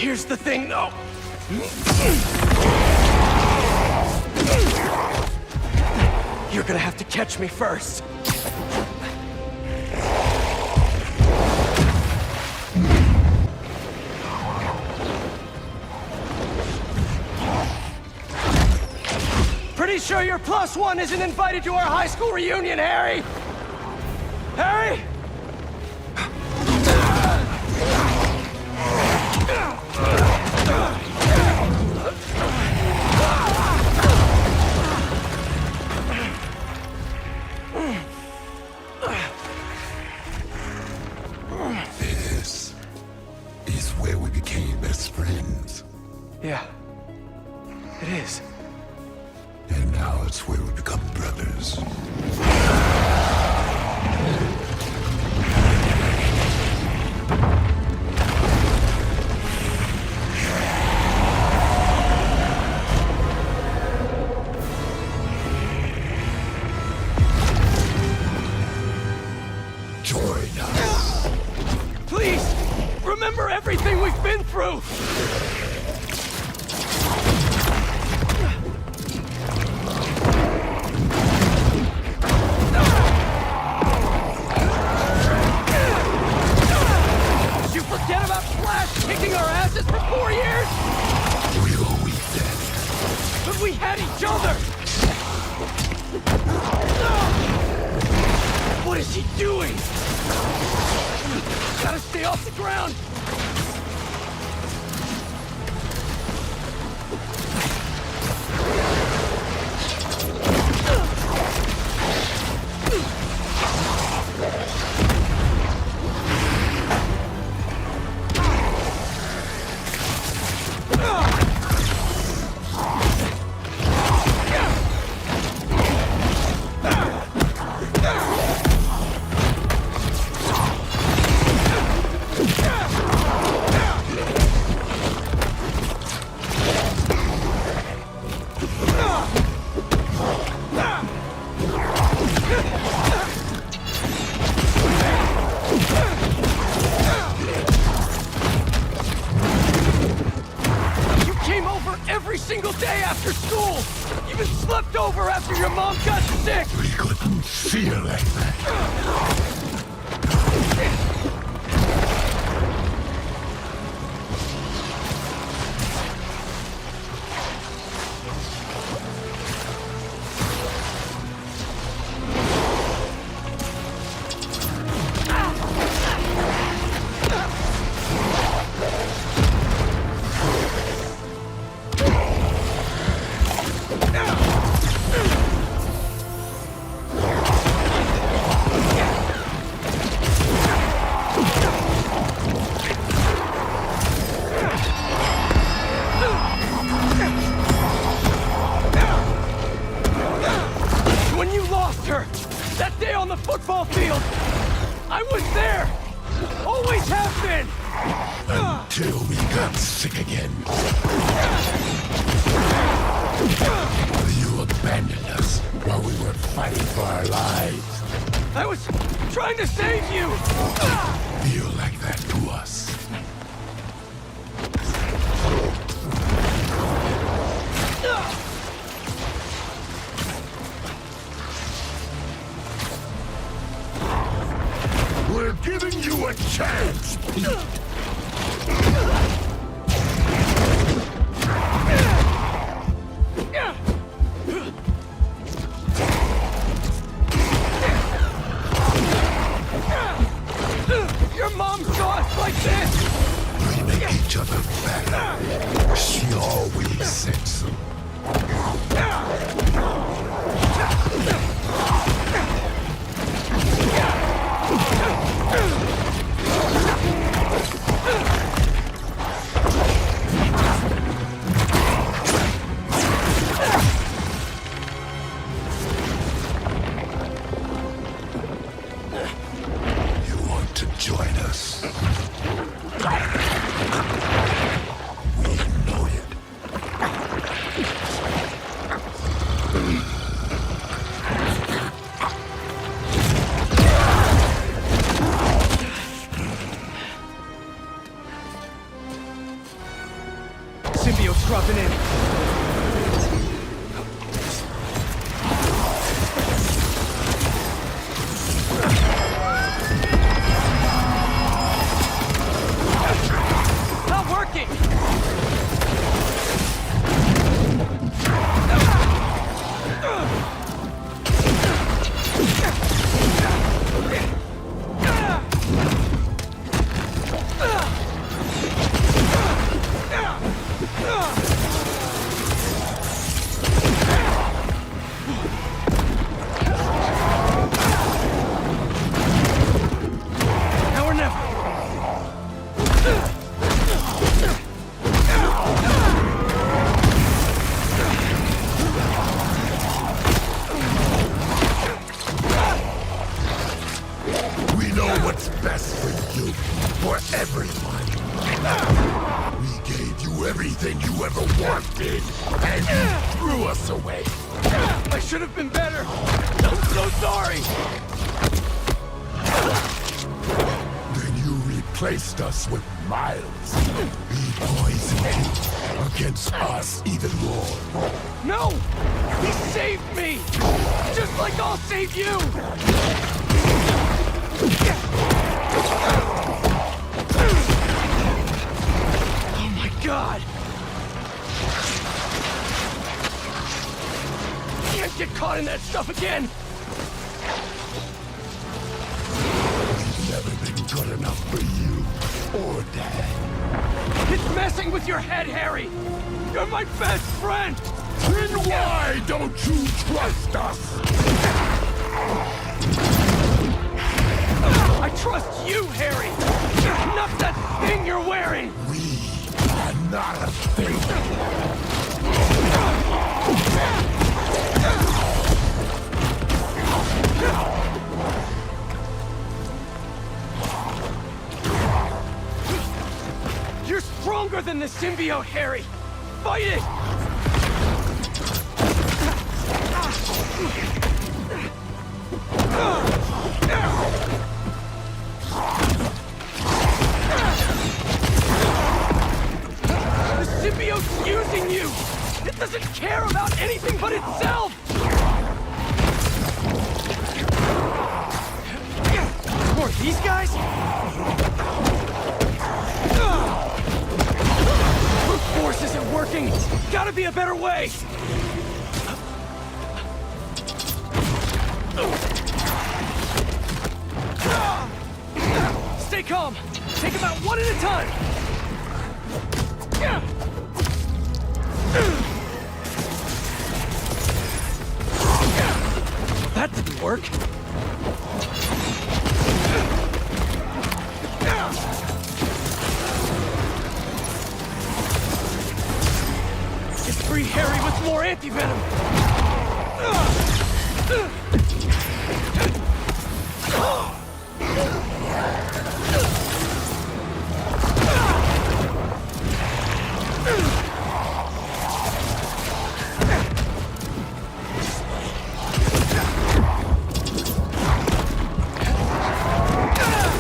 Here's the thing, though. You're gonna have to catch me first. Pretty sure your +1 isn't invited to our high school reunion, Harry? Harry? This is where we became best friends. Yeah, it is. And now it's where we become brothers. Join us. Please, remember everything we've been through! Did you forget about Flash kicking our asses for 4 years? We were weak then. But we had each other! What is he doing? Gotta stay off the ground! Every single day after school! Even slept over after your mom got sick! We couldn't feel like that. That day on the football field! I was there! Always have been! Until we got sick again. You abandoned us while we were fighting for our lives. I was trying to save you! Feel like that to us. We're giving you a chance, Pete. Your mom saw us like this! We make each other better. She always said so. Join us. We know it. symbiote's dropping in. Not working! Now or never. We know what's best for you, for everyone. We gave you everything you ever wanted, and you threw us away. I should have been better. I'm so sorry. Then you replaced us with Miles. He poisoned you against us even more. No! He saved me! Just like I'll save you! Oh my God! Can't get caught in that stuff again! We've never been good enough for you or Dad. It's messing with your head, Harry! You're my best friend! Then why don't you trust us? I trust you, Harry! Not that thing you're wearing! We are not a thing. You're stronger than the symbiote, Harry! Fight it! The symbiote's using you! It doesn't care about anything but itself! More of these guys? Brute force isn't working! Gotta be a better way! Stay calm! Take them out one at a time! That didn't work. Get free Harry with more anti-venom!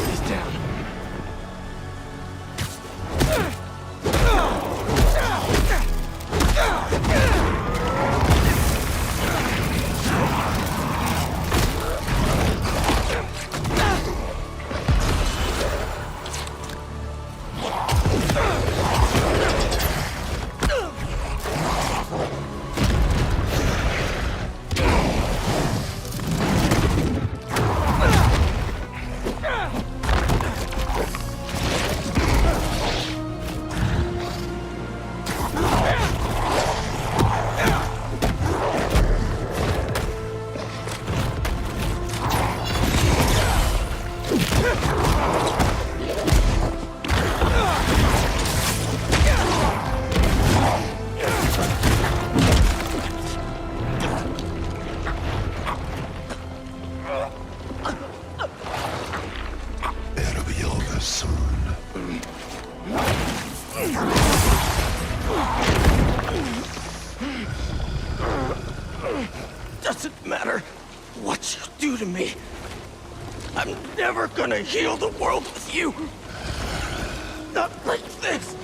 He's down. It'll be over soon. Doesn't matter what you do to me. I'm never gonna heal the world with you. Not like this.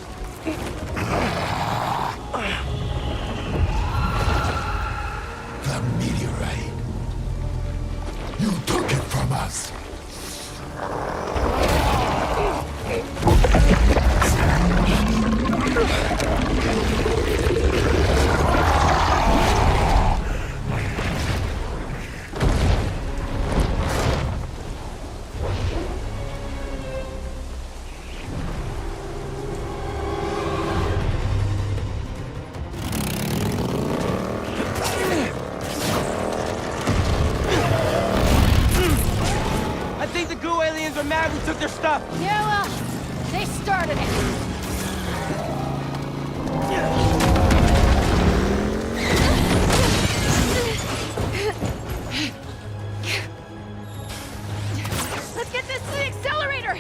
their stuff! Yeah, well, they started it. Let's get this to the accelerator!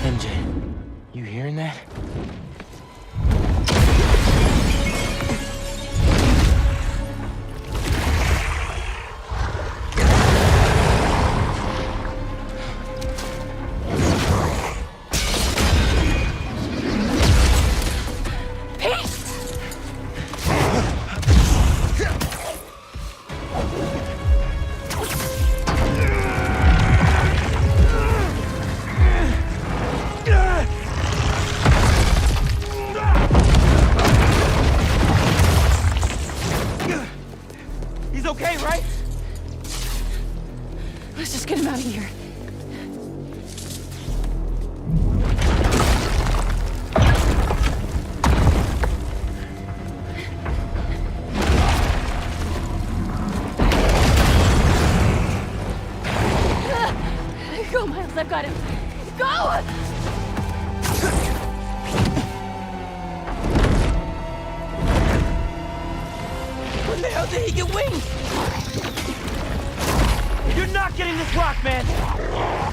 MJ, you hearing that? He's okay, right? Let's just get him out of here. Go, Miles, I've got him. Go! When the hell did he get wings? You're not getting this rock, man!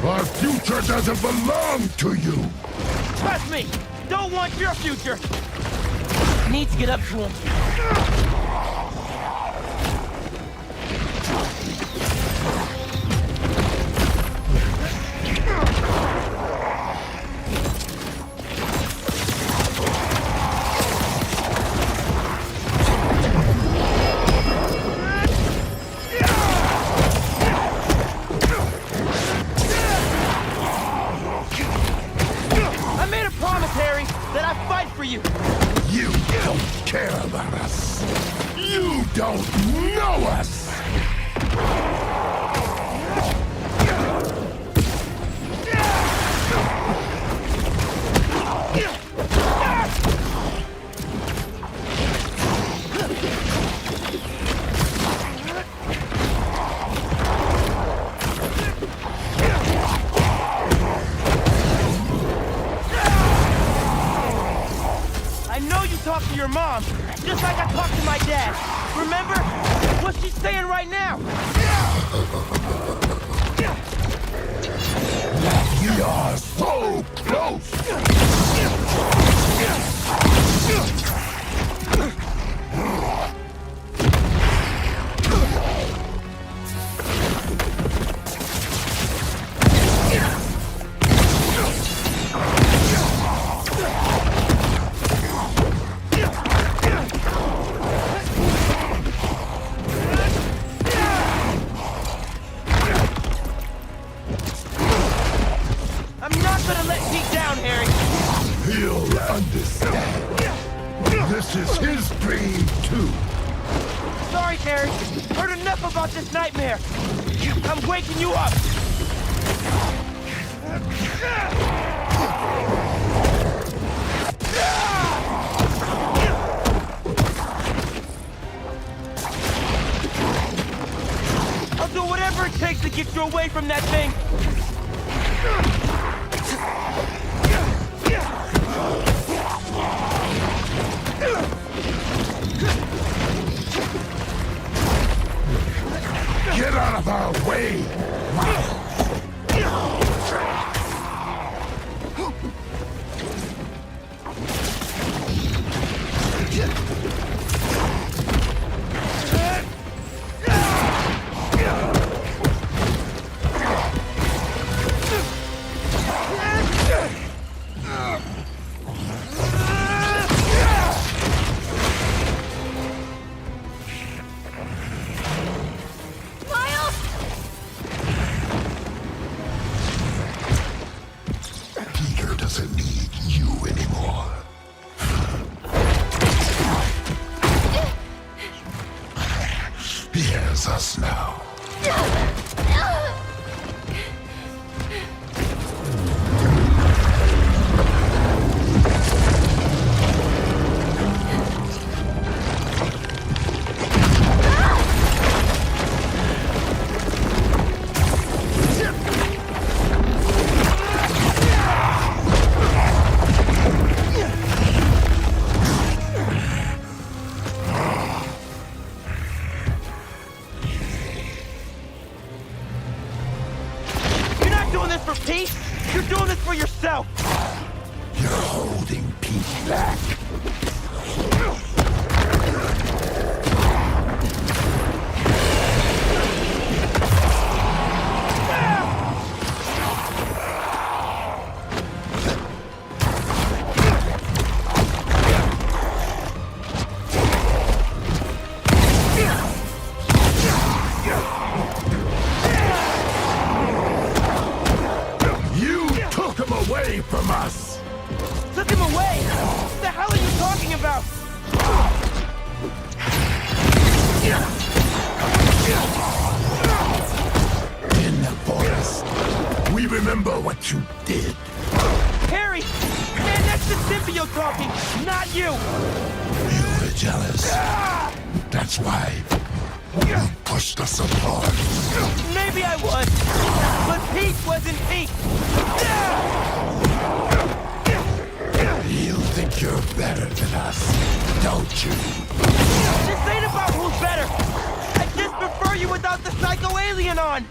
Our future doesn't belong to you! Trust me! Don't want your future! Need to get up to him. I made a promise, Harry, that I'd fight for you. You don't care about us! You don't know us! I know you talked to your mom, just like I talked to my dad. Remember? What's she saying right now? We are so close! I'm not gonna let Pete down, Harry. He'll understand. This is his dream, too. Sorry, Harry. Heard enough about this nightmare. I'm waking you up. I'll do whatever it takes to get you away from that thing. Get out of our way! Miles! Peter doesn't need you anymore. He has us now. doing this for Pete? You're doing this for yourself. You're holding Pete back. From us! Took him away! What the hell are you talking about? In the forest, we remember what you did. Harry! Man, that's the symbiote talking, not you! You were jealous. That's why you pushed us apart. Maybe I was, but Pete wasn't Pete! You think you're better than us, don't you? This ain't about who's better! I just prefer you without the psycho-alien on!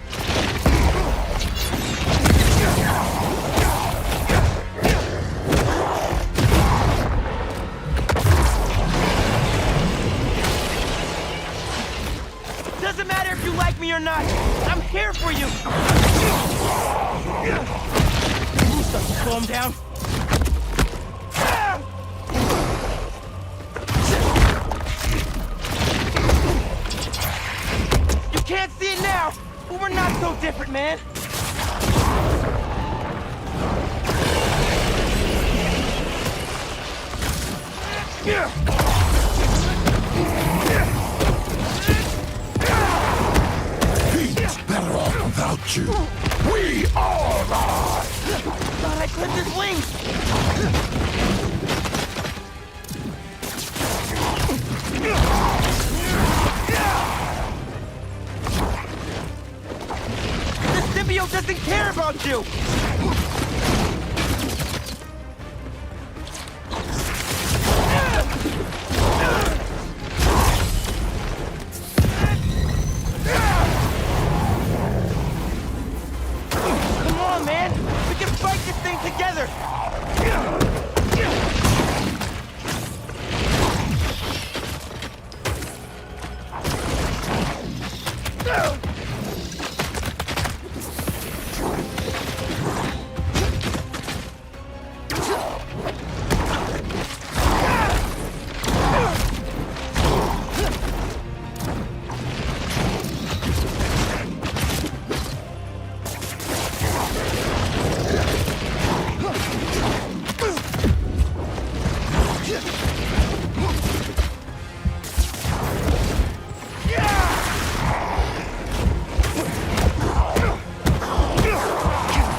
Doesn't matter if you like me or not, I'm here for you! Slow him down. You can't see it now, but we're not so different, man. Pete's better off without you. We all are! Thought I clipped his wings. The symbiote doesn't care about you. Come on, man. We can fight this thing together.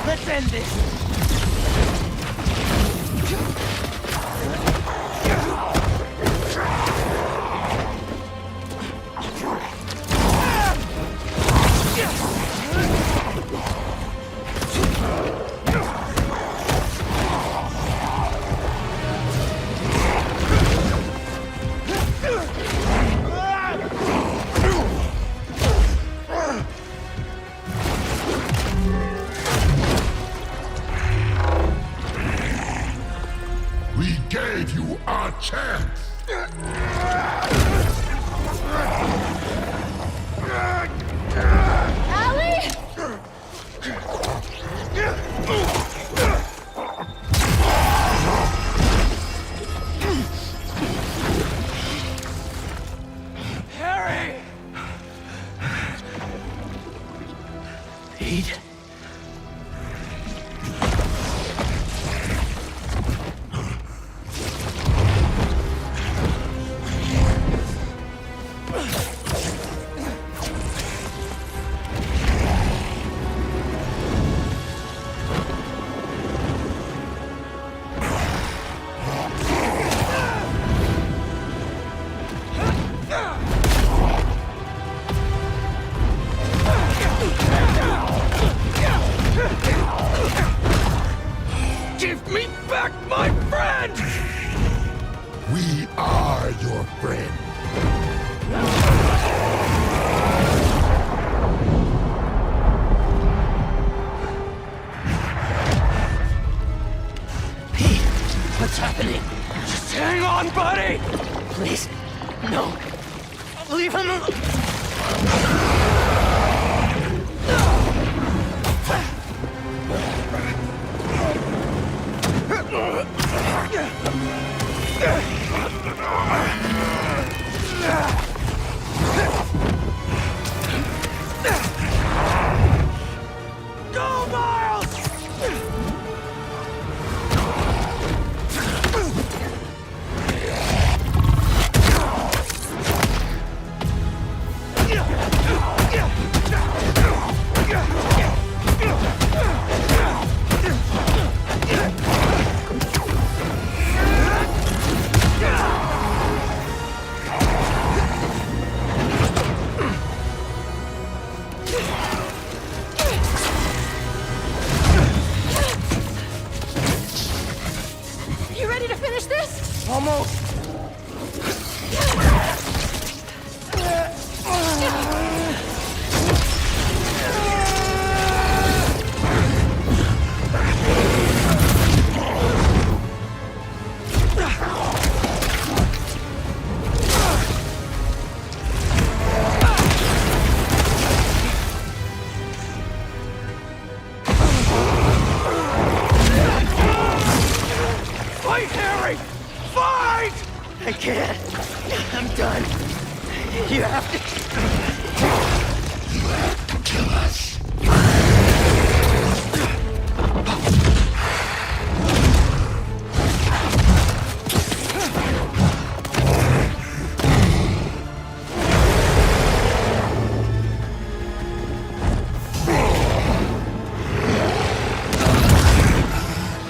Let's end this. We gave you our chance! Allie! Harry! Pete? Give me back my friend! We are your friend. on, buddy! Please, no. Leave him alone. Go, Miles! You ready to finish this? Almost. Fight, Harry! Fight! I can't. I'm done. You have to. Kill us.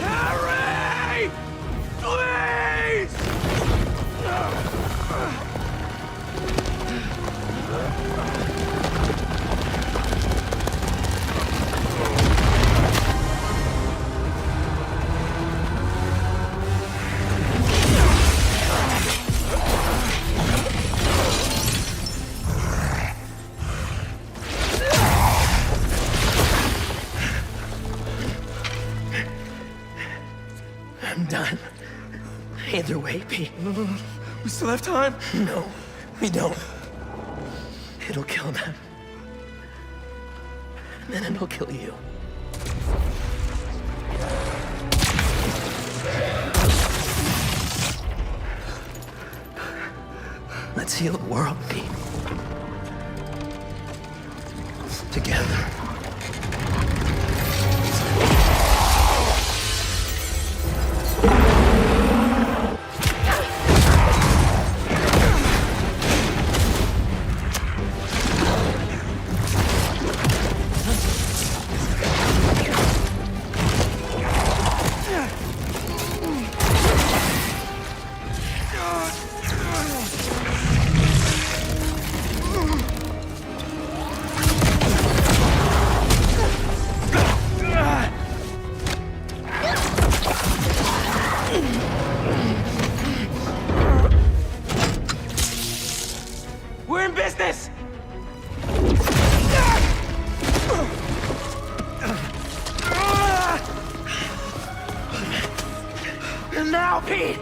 Harry! Please! I'm done. Either way, Pete. We still have time? No, we don't. It'll kill them. And then it'll kill you. Let's heal the world, Pete. Together. We're in business! And now, Pete!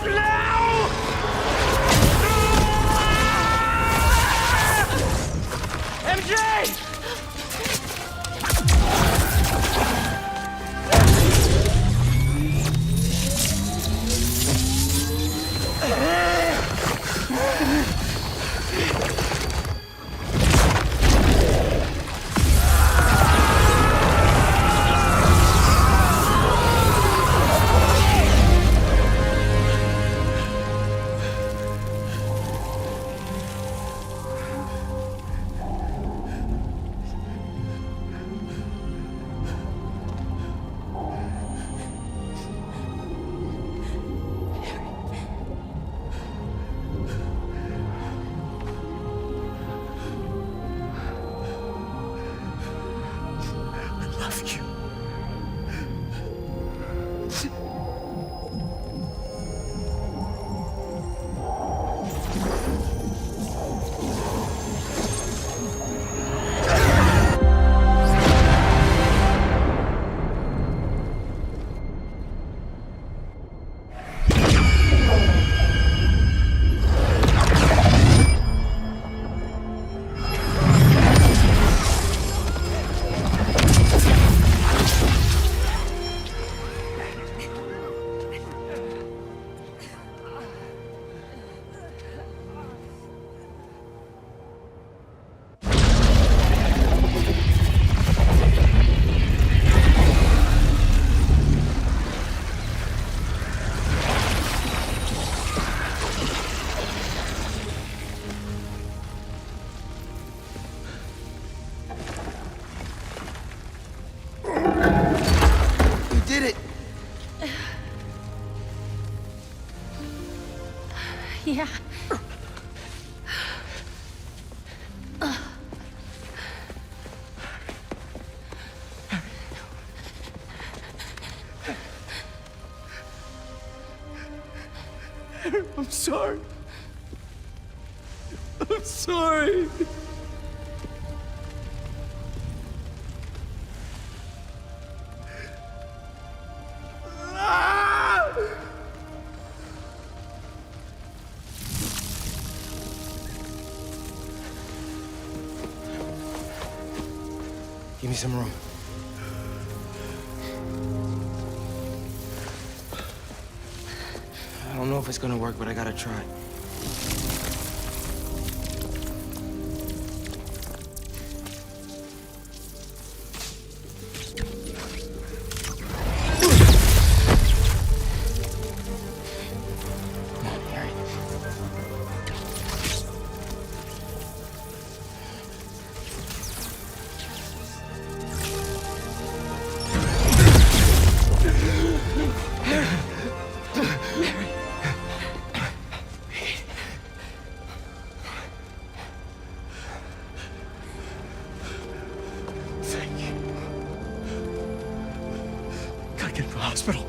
Now! MJ! Yeah. I'm sorry. I'm sorry. Give me some room. I don't know if it's gonna work, but I gotta try. Come on, Harry. Thank you. Gotta get to the hospital.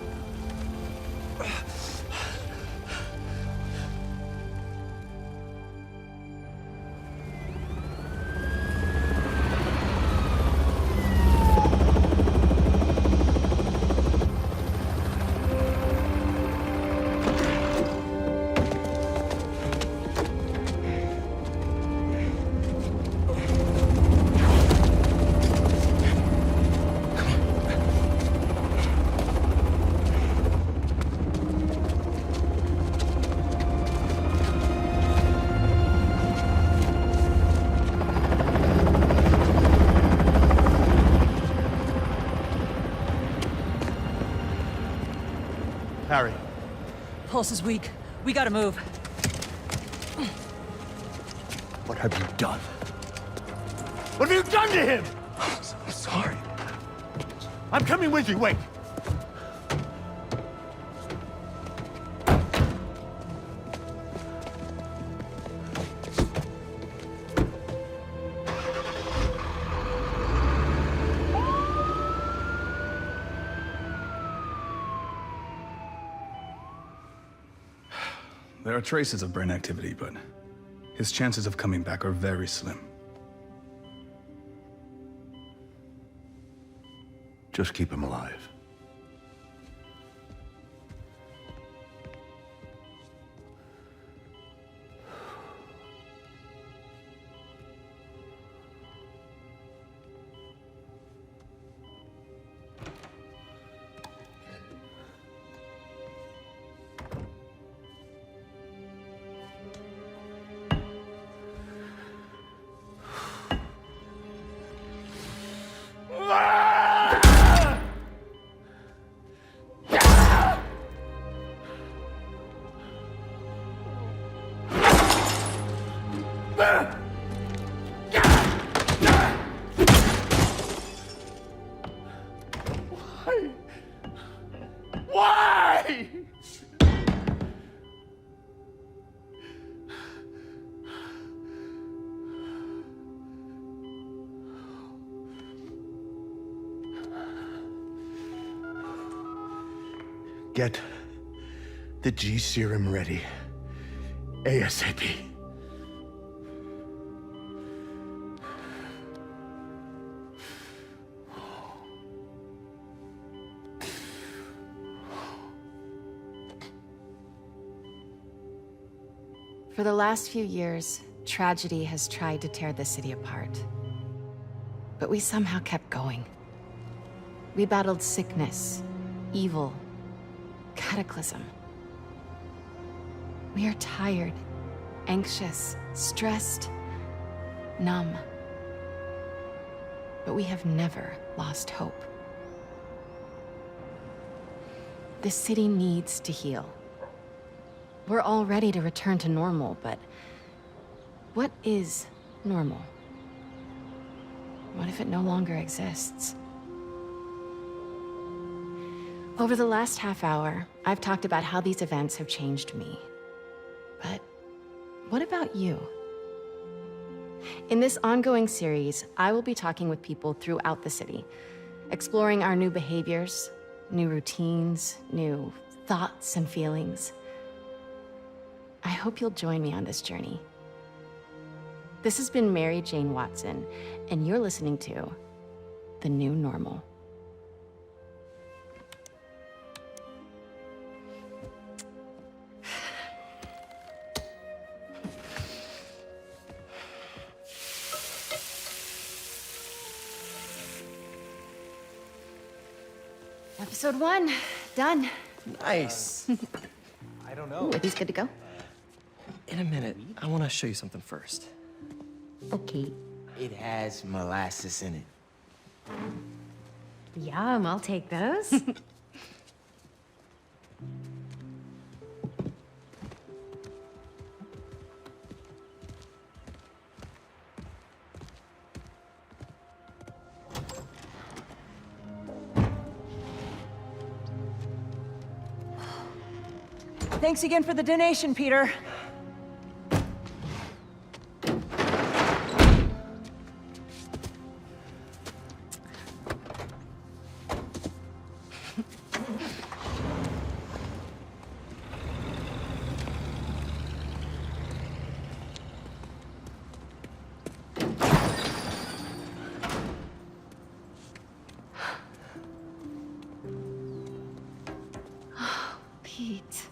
Harry. Pulse is weak. We gotta move. What have you done? What have you done to him? I'm sorry. I'm coming with you, wait. There are traces of brain activity, but his chances of coming back are very slim. Just keep him alive. Why? Get the G serum ready. ASAP. For the last few years, tragedy has tried to tear the city apart. But we somehow kept going. We battled sickness, evil, cataclysm. We are tired, anxious, stressed, numb. But we have never lost hope. The city needs to heal. We're all ready to return to normal, but what is normal? What if it no longer exists? Over the last half hour, I've talked about how these events have changed me. But What about you? In this ongoing series, I will be talking with people throughout the city, exploring our new behaviors, new routines, new thoughts and feelings. I hope you'll join me on this journey. This has been Mary Jane Watson, and you're listening to The New Normal. Episode 1, done. Nice. I don't know. Ooh, are these good to go? In a minute, I want to show you something first. Okay. It has molasses in it. Yum, I'll take those. Thanks again for the donation, Peter. Pete.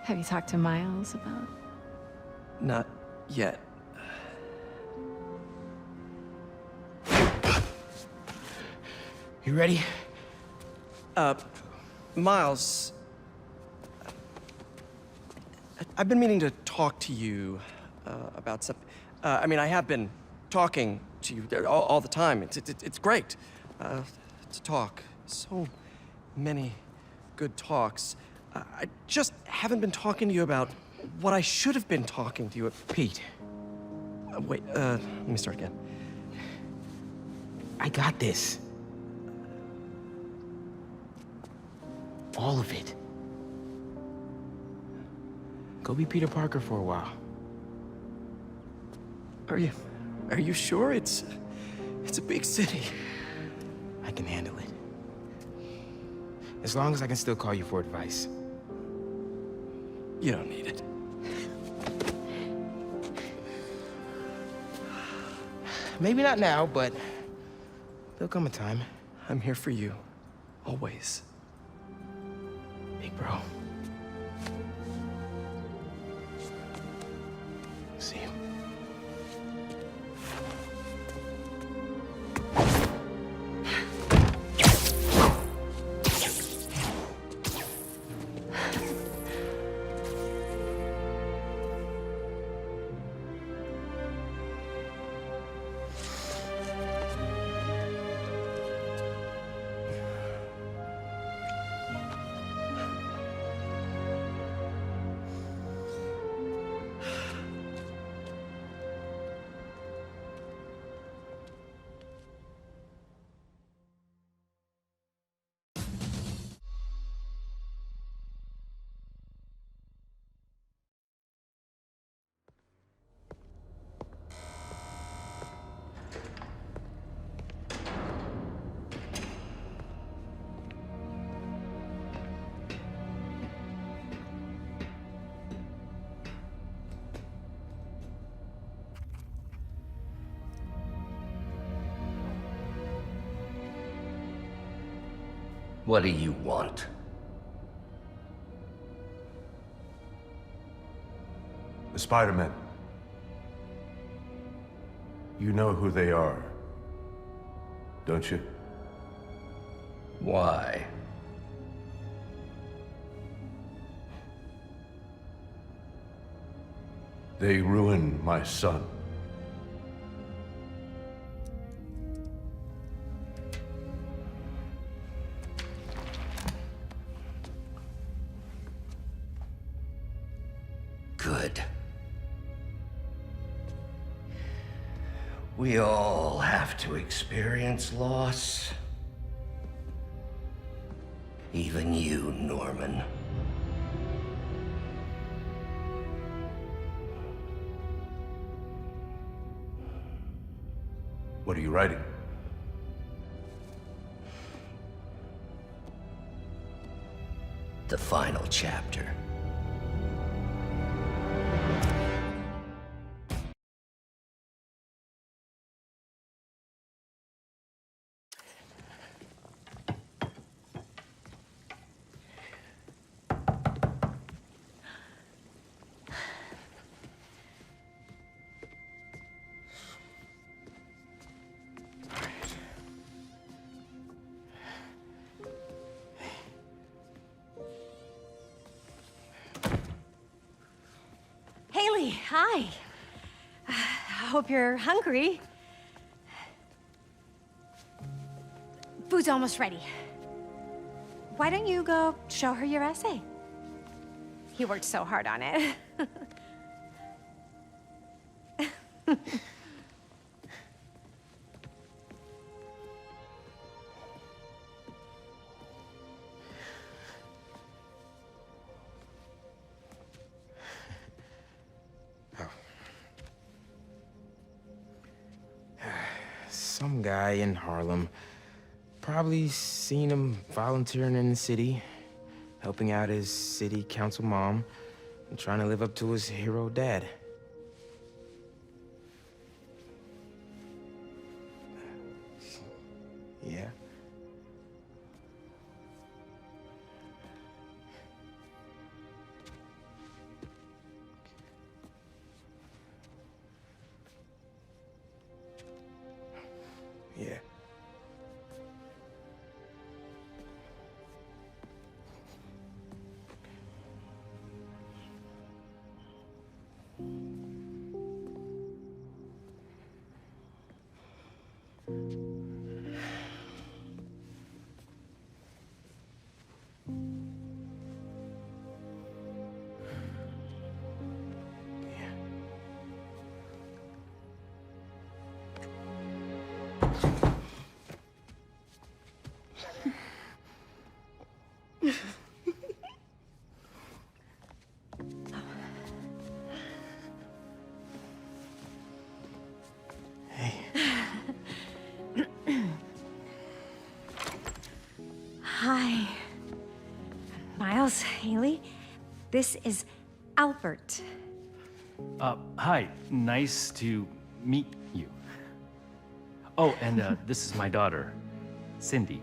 Have you talked to Miles about... Not yet. You ready? Miles, I've been meaning to talk to you about something. I mean, I have been talking to you all the time. It's great to talk. So many good talks. I just haven't been talking to you about what I should have been talking to you about. Pete, Wait, let me start again. I got this. All of it. Go be Peter Parker for a while. Are you sure? It's a big city. I can handle it. As long as I can still call you for advice. You don't need it. Maybe not now, but there'll come a time. I'm here for you. Always. Big bro. See you. What do you want? The Spider-Men. You know who they are, don't you? Why? They ruined my son. We all have to experience loss. Even you, Norman. What are you writing? The final chapter. Haley, hi. I hope you're hungry. Food's almost ready. Why don't you go show her your essay? You worked so hard on it. Some guy in Harlem. Probably seen him volunteering in the city, helping out his city council mom, and trying to live up to his hero dad. Yeah. Yeah. Hi. Miles, Haley, this is Albert. Hi. Nice to meet you. Oh, and this is my daughter, Cindy.